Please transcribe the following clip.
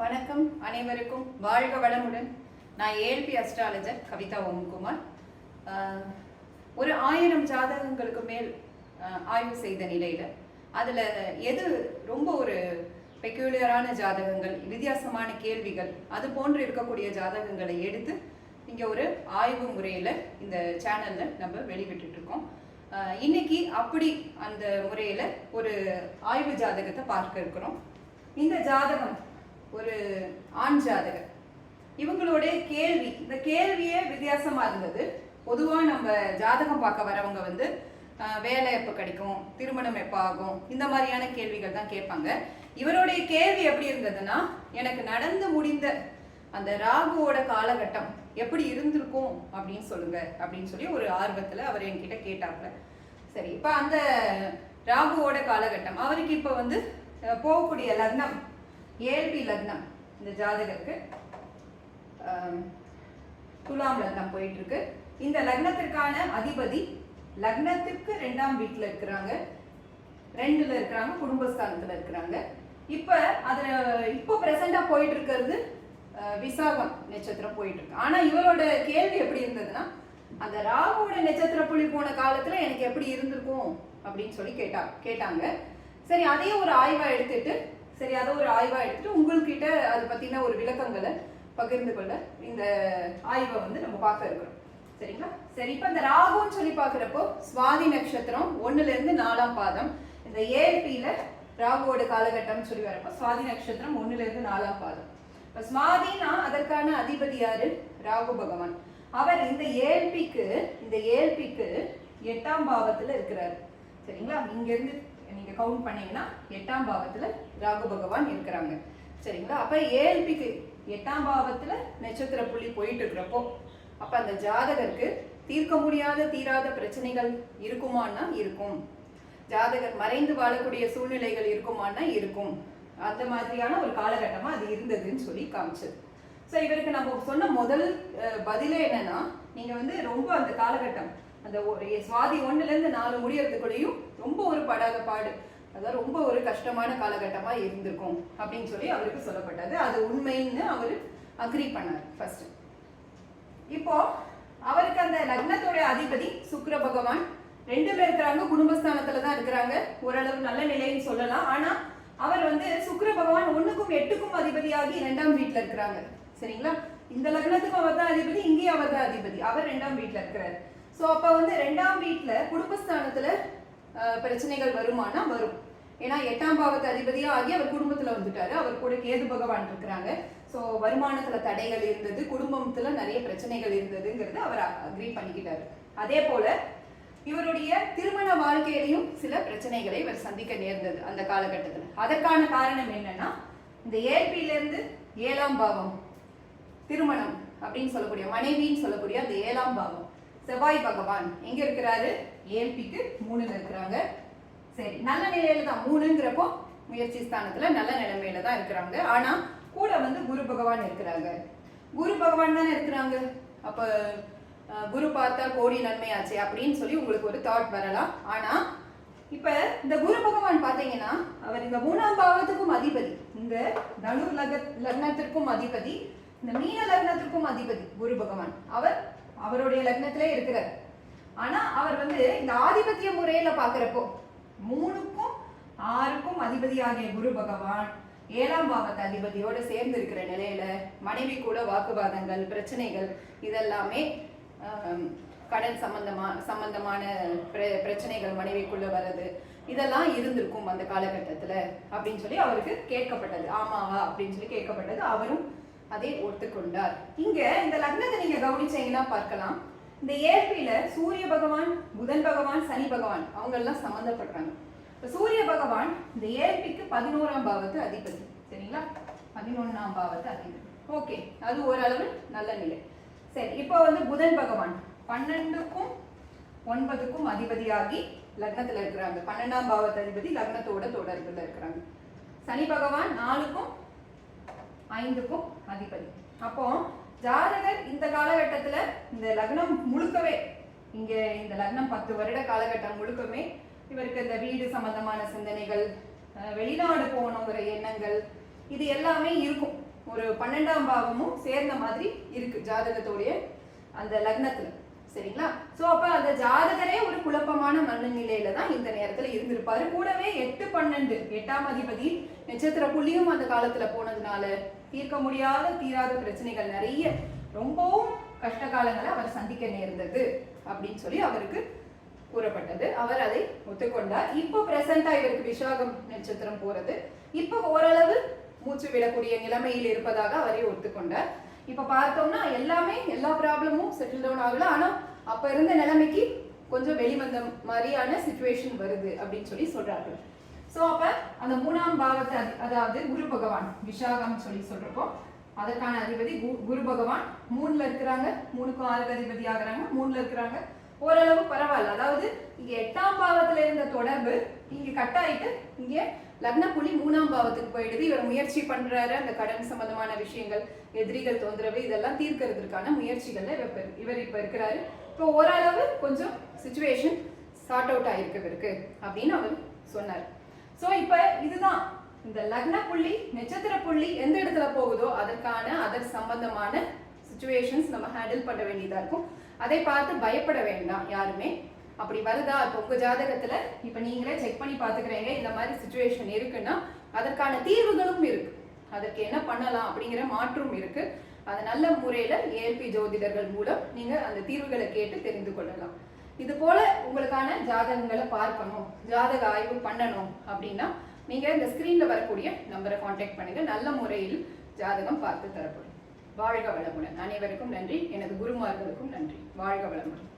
வணக்கம் அனைவருக்கும் வாழ்க வளமுடன். நான் ஏஎல்பி அஸ்ட்ராலஜர் கவிதா ஓம்குமார். ஒரு 1000 ஜாதகங்களுக்கு மேல் ஆய்வு செய்த நிலையில் அதில் எது ரொம்ப ஒரு பெக்யூலியரான ஜாதகங்கள், வித்தியாசமான கேள்விகள், அது போன்று இருக்கக்கூடிய ஜாதகங்களை எடுத்து இங்கே ஒரு ஆய்வு முறையில் இந்த சேனலில் நம்ம வெளிவிட்டுருக்கோம். இன்னைக்கு அப்படி அந்த முறையில் ஒரு ஆய்வு ஜாதகத்தை பார்க்க இருக்கிறோம். இந்த ஜாதகம் ஒரு ஆண் ஜாதகர். இவங்களுடைய கேள்வி, இந்த கேள்வியே வித்தியாசமா இருந்தது. பொதுவா நம்ம ஜாதகம் பார்க்க வரவங்க வேலை எப்போ கிடைக்கும், திருமணம் எப்போ ஆகும், இந்த மாதிரியான கேள்விகள் தான் கேட்பாங்க. இவருடைய கேள்வி எப்படி இருந்ததுன்னா, எனக்கு நடந்து முடிந்த அந்த ராகுவோட காலகட்டம் எப்படி இருந்திருக்கும் அப்படின்னு சொல்லுங்க அப்படின்னு சொல்லி ஒரு ஆர்வத்துல அவர் என்கிட்ட கேட்டாப்ல. சரி, இப்ப அந்த ராகுவோட காலகட்டம் அவருக்கு இப்ப போகக்கூடிய லக்னம் ஏஎல்பி லக்னம். இந்த ஜாதகருக்கு துலாம் லக்னம் போயிட்டு இருக்கு. இந்த லக்னத்திற்கான அதிபதி லக்னத்திற்கு 2ஆம் வீட்டுல இருக்கிறாங்க, 2ல இருக்கிறாங்க, குடும்பஸ்தானத்துல இருக்கிறாங்க. இப்போ பிரசண்டா போயிட்டு இருக்கிறது விசாகம் நட்சத்திரம் போயிட்டு இருக்கு. ஆனா இவரோட கேள்வி எப்படி இருந்ததுன்னா, அந்த ராகுவோட நட்சத்திர புள்ளி போன காலத்துல எனக்கு எப்படி இருந்திருக்கும் அப்படின்னு சொல்லி கேட்டாங்க. சரி, அதையும் ஒரு ஆய்வா எடுத்துட்டு உங்கள்கிட்ட அதை பத்தின ஒரு விளக்கங்களை பகிர்ந்து கொள்ள இந்த ஆய்வை நம்ம பார்க்க இருக்கிறோம். சரிங்களா? சரி, இப்ப இந்த ராகுன்னு சொல்லி பாக்குறப்போ சுவாதி நட்சத்திரம் 1ல இருந்து 4ஆம் பாதம். இந்த ஏஎல்பியில ராகுவோட காலகட்டம் சொல்லி வரப்போ சுவாதி நட்சத்திரம் 1ல இருந்து 4ஆம் பாதம். இப்ப சுவாதினா அதற்கான அதிபதி யாரு? ராகு பகவான். அவர் இந்த ஏஎல்பிக்கு 8ஆம் பாவத்துல இருக்கிறாரு. சரிங்களா? இங்க இருந்து நீங்க கவுண்ட் பண்ணீங்கன்னா 8ஆம் பாவத்துல ராகு பகவான் இருக்கிறாங்க. சரிங்களா? அப்ப ஏஎல்பிக்கு 8ஆம் பாவத்துல நட்சத்திர புள்ளி போயிட்டு இருக்கிறப்போ அப்ப அந்த ஜாதகருக்கு தீர்க்க முடியாத தீராத பிரச்சனைகள் இருக்குமான்னா இருக்கும். ஜாதகர் மறைந்து வாழக்கூடிய சூழ்நிலைகள் இருக்குமான்னா இருக்கும். அந்த மாதிரியான ஒரு காலகட்டமா அது இருந்ததுன்னு சொல்லி காமிச்சது. ஸோ இவருக்கு நம்ம சொன்ன முதல் பதிலே என்னன்னா, நீங்க ரொம்ப அந்த காலகட்டம் அந்த சுவாதி 1ல இருந்து 4 முடியறதுக்குள்ளேயும் ரொம்ப ஒரு படாத பாடு, அதாவது ரொம்ப ஒரு கஷ்டமான காலகட்டமா இருந்திருக்கும் அப்படின்னு சொல்லி அவருக்கு சொல்லப்பட்டது. அது உண்மைன்னு அவரு அக்ரி பண்ணார் ஃபர்ஸ்ட். இப்போ அவருக்கு அந்த லக்னத்தோட அதிபதி சுக்கிர பகவான் 2ல இருக்கிறாங்க, குடும்பஸ்தானத்துல தான் இருக்கிறாங்க. ஓரளவு நல்ல நிலைன்னு சொல்லலாம். ஆனா அவர் சுக்கிர பகவான் 1க்கும் 8க்கும் அதிபதியாகி 2ஆம் வீட்டுல இருக்கிறாங்க. சரிங்களா? இந்த லக்னத்துக்கும் அவர் தான் அதிபதி, இங்கேயும் அவர் தான் அதிபதி. அவர் 2ஆம் வீட்டுல இருக்கிறாரு. ஸோ அப்போ 2ஆம் வீட்டுல குடும்பஸ்தானத்துல பிரச்சனைகள் வருமானா வரும். ஏன்னா 8ஆம் பாவத்து அதிபதியா ஆகி அவர் குடும்பத்துல வந்துட்டாரு. அவர் கூட கேது பகவான் இருக்கிறாங்க. ஸோ வருமானத்துல தடைகள் இருந்தது, குடும்பத்துல நிறைய பிரச்சனைகள் இருந்ததுங்கிறது அவர் அக்ரி பண்ணிக்கிட்டாரு. அதே போல இவருடைய திருமண வாழ்க்கையிலையும் சில பிரச்சனைகளை இவர் சந்திக்க நேர்ந்தது அந்த காலகட்டத்தில். அதற்கான காரணம் என்னன்னா, இந்த ஏஎல்பியில இருந்து 7ஆம் பாவம் திருமணம் அப்படின்னு சொல்லக்கூடிய மனைவின்னு சொல்லக்கூடிய அந்த 7ஆம் பாவம் செவ்வாய் பகவான் எங்க இருக்கிறாரு? ஏஎல்பிக்கு 3ல இருக்கிறாங்க. சரி, நல்ல நிலையில தான் 3ங்கிறப்போ முயற்சி ஸ்தானத்துல நல்ல நிலைமையில தான் இருக்கிறாங்க. ஆனா கூட குரு பகவான் இருக்கிறாங்க. குரு பகவான் தானே இருக்கிறாங்க. அப்ப குரு பார்த்தா கோடி நன்மையாச்சு அப்படின்னு சொல்லி உங்களுக்கு ஒரு தாட் வரலாம். ஆனா இப்ப இந்த குரு பகவான் பாத்தீங்கன்னா அவர் இந்த 3ஆம் பாவத்துக்கும் அதிபதி, இந்த தனு லக்னத்திற்கும் அதிபதி, இந்த மீன லக்னத்திற்கும் அதிபதி குரு பகவான். அவருடைய லக்னத்திலே இருக்கிறார். ஆனா அவர் இந்த ஆதிபத்திய முறையில பாக்குறப்போ 3க்கும் 6க்கும் அதிபதியாகிய குரு பகவான் 7ஆம் பாவத்து அதிபதியோட சேர்ந்து இருக்கிற நிலையில மனைவி கூட வாக்குவாதங்கள், பிரச்சனைகள், இதெல்லாமே கடன் சம்பந்தமான பிரச்சனைகள் மனைவிக்குள்ள வர்றது, இதெல்லாம் இருந்திருக்கும் அந்த காலகட்டத்துல அப்படின்னு சொல்லி அவருக்கு கேட்கப்பட்டது. ஆமாவா அப்படின்னு சொல்லி கேட்கப்பட்டது. அவரும் அதை ஒத்துக்கொண்டார். இங்க இந்த லக்னத்தை நீங்க கவனிச்சீங்கன்னா பார்க்கலாம், இந்த ஏஎல்பியில சூரிய பகவான், புதன் பகவான், சனி பகவான் அவங்க எல்லாம் சம்பந்தப்படுறாங்க. சூரிய பகவான் இந்த ஏஎல்பிக்கு 11ஆம் பாவத்து அதிபதி. சரிங்களா? 11ஆம் பாவத்து அதிபதி. ஓகே, அது ஓரளவு நல்ல நிலை. சரி, இப்போ புதன் பகவான் 12க்கும் 9க்கும் அதிபதியாகி லக்னத்துல இருக்கிறாங்க. 12ஆம் பாவத்து அதிபதி லக்னத்தோட தொடர்புல இருக்கிறாங்க. சனி பகவான் 4க்கும் 5க்கும் அதிபதி. அப்போ ஜாதகர் இந்த காலகட்டத்துல இந்த லக்னம் முழுக்கவே, இங்க இந்த லக்னம் 10 வருட காலகட்டம் முழுக்கவே இவருக்கு இந்த வீடு சம்பந்தமான சிந்தனைகள், வெளிநாடு போகணுங்கிற எண்ணங்கள், இது எல்லாமே இருக்கும். ஒரு 12ஆம் பாவமும் சேர்ந்த மாதிரி இருக்கு ஜாதகத்தோடைய அந்த லக்னத்துல. சரிங்களா? சோ அப்ப அந்த ஜாதகரே ஒரு குழப்பமான மனநிலையில தான் இந்த நேரத்துல இருந்திருப்பாரு. கூடவே 8, 12 8ஆம் அதிபதி நட்சத்திர புள்ளியும் அந்த காலத்துல போனதுனால தீர்க்க முடியாத தீராத பிரச்சனைகள் நிறைய ரொம்பவும் கஷ்ட காலங்களை அவர் சந்திக்க நேர்ந்தது அப்படின்னு சொல்லி அவருக்கு கூறப்பட்டது. அவர் அதை ஒத்துக்கொண்டார். இப்போ பிரசண்டா இவருக்கு விசாகம் நட்சத்திரம் போறது, இப்போ ஓரளவு மூச்சு விடக்கூடிய நிலைமையில் இருப்பதாக அவரே ஒத்துக்கொண்டார். இப்ப பார்த்தோம்னா எல்லாமே எல்லா ப்ராப்ளமும் செட்டில் டவுன் ஆகல. ஆனா அப்ப இருந்த நிலைமைக்கு கொஞ்சம் வெளிவந்த மாதிரியான சிச்சுவேஷன் வருது அப்படின்னு சொல்லி சொல்றார்கள். சோ அப்ப அந்த 3ஆம் பாவத்தை அதாவது குரு பகவான் விசாகம் சொல்லி சொல்றப்போ அதற்கான அதிபதி குரு பகவான் 3ல இருக்கிறாங்க. 3க்கும் 6 அதிபதி ஆகுறாங்க. 3ல இருக்கிறாங்க. ஓரளவு பரவாயில்ல. அதாவது இங்க 8ஆம் பாவத்துல இருந்த தொடர்பு இங்க கட் ஆயிட்டு இங்க லக்ன புள்ளி 3ஆம் பாவத்துக்கு போயிடுது. இவர் முயற்சி பண்றாரு. அந்த கடன் சம்பந்தமான விஷயங்கள், எதிரிகள் தொந்தரவு இதெல்லாம் தீர்க்கிறதுக்கான முயற்சிகள்ல இவர் இப்ப இருக்கிறாரு. இப்போ ஓரளவு கொஞ்சம் சிச்சுவேஷன் சார்ட் அவுட் ஆயிருக்கு இவருக்கு அப்படின்னு அவர் சொன்னார். சோ இப்ப இதுதான் இந்த லக்ன புள்ளி நட்சத்திர புள்ளி எந்த இடத்துல போகுதோ அதற்கு சம்பந்தமான சிச்சுவேஷன்ஸ் நம்ம ஹேண்டில் பண்ண வேண்டியதா இருக்கும். அதை பார்த்து பயப்பட வேண்டாம் யாருமே. அப்படி வருதா இப்போ உங்க ஜாதகத்துல இப்ப நீங்களே செக் பண்ணி பாத்துக்கிறீங்க இந்த மாதிரி சிச்சுவேஷன் இருக்குன்னா அதற்கான தீர்வுகளும் இருக்கு. அதற்கு என்ன பண்ணலாம் அப்படிங்கிற மாற்றும் இருக்கு. அது நல்ல முறையில ஏஎல்பி ஜோதிடர்கள் மூலம் நீங்க அந்த தீர்வுகளை கேட்டு தெரிந்து கொள்ளலாம். இது போல உங்களுக்கான ஜாதகங்களை பார்க்கணும், ஜாதக ஆய்வு பண்ணணும் அப்படின்னா நீங்க இந்த ஸ்கிரீன்ல வரக்கூடிய நம்பரை கான்டாக்ட் பண்ணுங்க. நல்ல முறையில் ஜாதகம் பார்த்து தரப்படும். வாழ்க வளமுடன். அனைவருக்கும் நன்றி. எனது குருமார்களுக்கும் நன்றி. வாழ்க வளமுடன்.